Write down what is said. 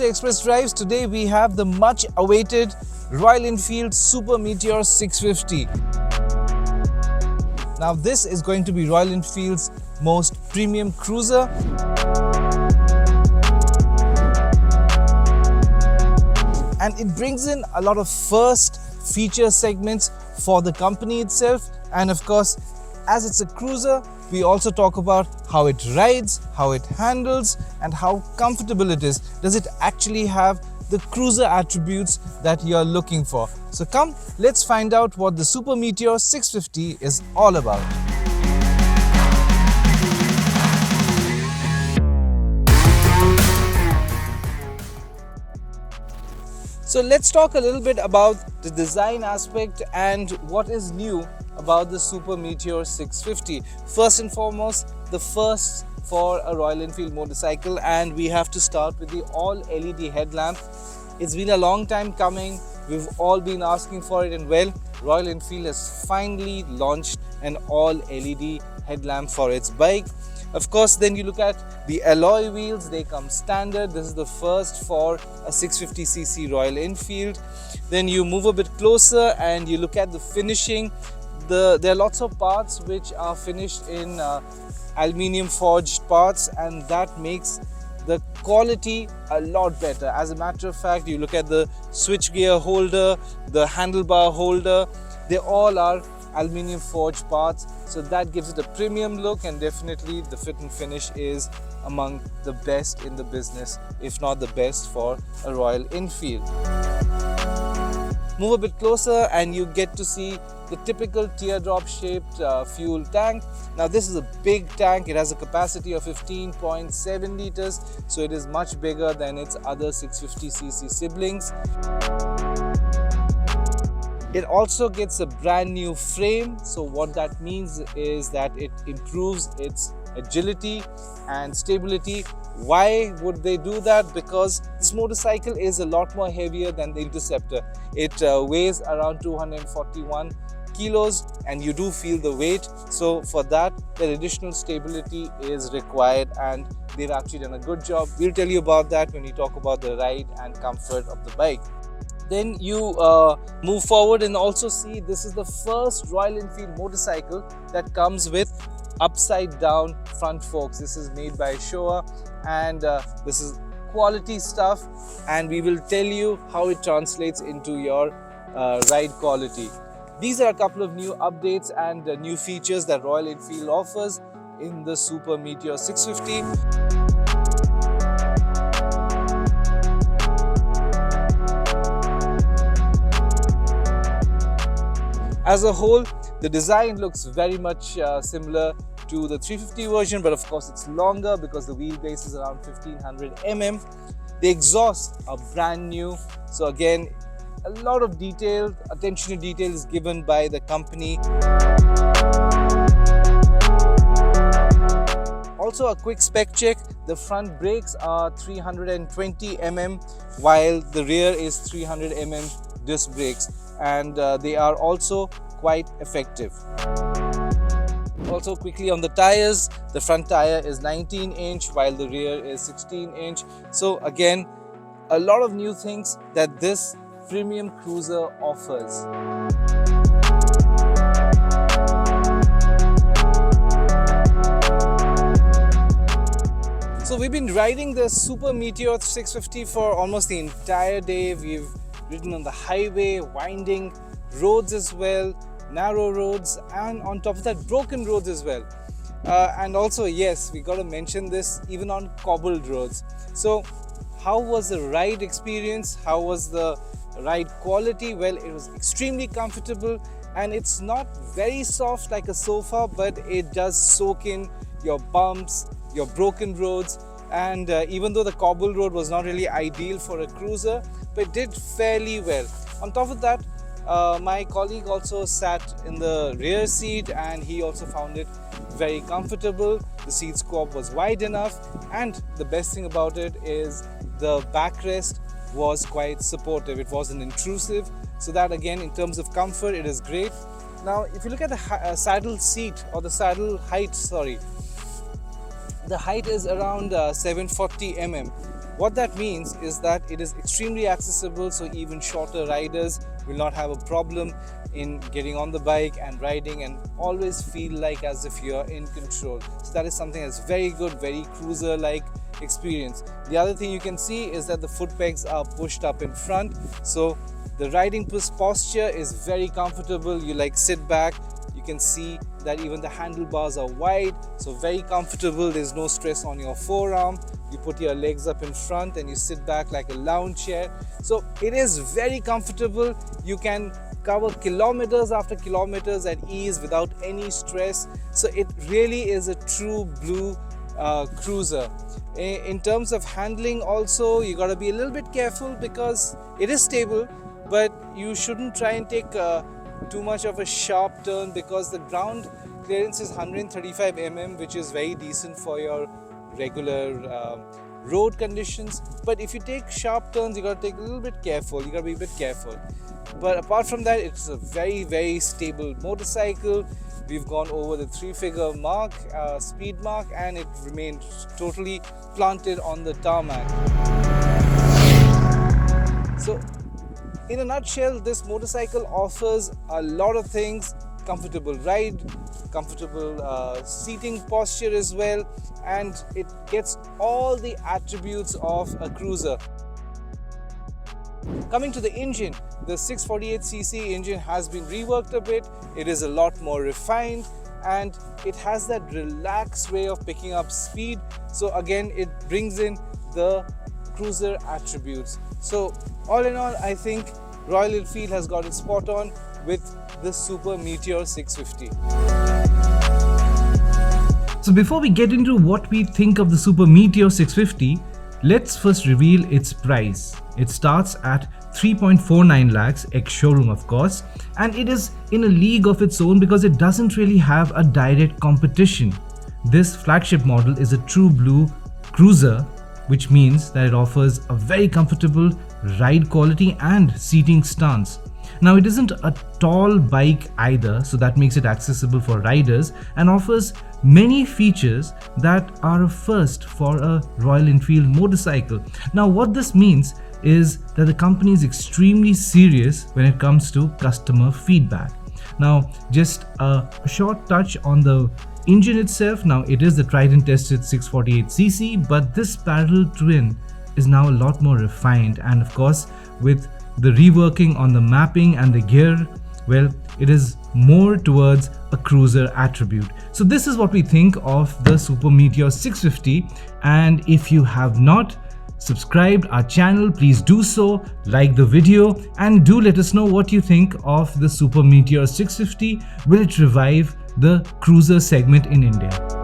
to Express Drives. Today we have the much awaited Royal Enfield Super Meteor 650. Now this is going to be Royal Enfield's most premium cruiser. And it brings in a lot of first feature segments for the company itself. And of course, as it's a cruiser, we also talk about how it rides, how it handles, and how comfortable it is. Does it actually have the cruiser attributes that you're looking for? So come, let's find out what the Super Meteor 650 is all about. So let's talk a little bit about the design aspect and what is new about the Super Meteor 650. First and foremost, the first for a Royal Enfield motorcycle, and we have to start with the all LED headlamp. It's been a long time coming. We've all been asking for it, and well, Royal Enfield has finally launched an all LED headlamp for its bike. Of course, then you look at the alloy wheels, they come standard. This is the first for a 650cc Royal Enfield. Then you move a bit closer and you look at the finishing. There are lots of parts which are finished in aluminium forged parts, and that makes the quality a lot better. As a matter of fact, you look at the switchgear holder, the handlebar holder, they all are aluminium forged parts, so that gives it a premium look, and definitely the fit and finish is among the best in the business, if not the best for a Royal Enfield. Move a bit closer and you get to see the typical teardrop shaped fuel tank. Now this is a big tank. It has a capacity of 15.7 liters, so it is much bigger than its other 650cc siblings. It also gets a brand new frame, so what that means is that it improves its agility and stability. Why would they do that? Because this motorcycle is a lot more heavier than the Interceptor. It weighs around 241 kilos and you do feel the weight, so for that additional stability is required, and they've actually done a good job. We'll tell you about that when we talk about the ride and comfort of the bike. Then you move forward and also see this is the first Royal Enfield motorcycle that comes with upside down front forks. This is made by Showa, and this is quality stuff, and we will tell you how it translates into your ride quality. These are a couple of new updates and new features that Royal Enfield offers in the Super Meteor 650. As a whole, the design looks very much similar to the 350 version, but of course it's longer because the wheelbase is around 1500 mm. The exhausts are brand new, so again, a lot of detail, attention to detail is given by the company. Also a quick spec check, the front brakes are 320 mm while the rear is 300 mm disc brakes, and they are also quite effective. Also quickly on the tires, the front tire is 19-inch while the rear is 16-inch. So again, a lot of new things that this premium cruiser offers. So we've been riding the Super Meteor 650 for almost the entire day. We've ridden on the highway, winding roads as well, narrow roads, and on top of that broken roads as well. And also, yes, we got to mention this, even on cobbled roads. So how was the ride experience? How was the ride quality? Well, it was extremely comfortable, and it's not very soft like a sofa, but it does soak in your bumps, your broken roads, and even though the cobble road was not really ideal for a cruiser, but it did fairly well. On top of that, my colleague also sat in the rear seat, and he also found it very comfortable. The seat scope was wide enough, and the best thing about it is the backrest was quite supportive. It wasn't intrusive, so that again, in terms of comfort, it is great. Now if you look at the saddle seat, or the saddle height, the height is around 740 mm, What that means is that it is extremely accessible, so even shorter riders will not have a problem in getting on the bike and riding and always feel like as if you're in control. So that is something that's very good, very cruiser-like experience. The other thing you can see is that the foot pegs are pushed up in front, so the riding posture is very comfortable. You like sit back, you can see that even the handlebars are wide, so very comfortable. There's no stress on your forearm. You put your legs up in front and you sit back like a lounge chair. So it is very comfortable. You can cover kilometers after kilometers at ease without any stress. So it really is a true blue cruiser. In terms of handling also, you got to be a little bit careful because it is stable, but you shouldn't try and take too much of a sharp turn because the ground clearance is 135 mm, which is very decent for your regular road conditions. But if you take sharp turns, you got to take a little bit careful. You got to be a bit careful. But apart from that, it's a very stable motorcycle. We've gone over the 3-figure mark, speed mark, and it remained totally planted on the tarmac. So in a nutshell, this motorcycle offers a lot of things: comfortable ride, comfortable seating posture as well, and it gets all the attributes of a cruiser. Coming to the engine, the 648cc engine has been reworked a bit. It is a lot more refined and it has that relaxed way of picking up speed. So again, it brings in the cruiser attributes. So all in all, I think Royal Enfield has got it spot on with the Super Meteor 650. So before we get into what we think of the Super Meteor 650, let's first reveal its price. It starts at 3.49 lakhs ex-showroom of course, and it is in a league of its own because it doesn't really have a direct competition. This flagship model is a true blue cruiser, which means that it offers a very comfortable ride quality and seating stance. Now it isn't a tall bike either, so that makes it accessible for riders and offers many features that are a first for a Royal Enfield motorcycle. Now what this means is that the company is extremely serious when it comes to customer feedback. Now just a short touch on the engine itself. Now it is the tried and tested 648cc, but this parallel twin is now a lot more refined, and of course with the reworking on the mapping and the gear, well, it is more towards a cruiser attribute. So this is what we think of the Super Meteor 650, and if you have not subscribed our channel, please do so, like the video, and do let us know what you think of the Super Meteor 650. Will it revive the cruiser segment in India?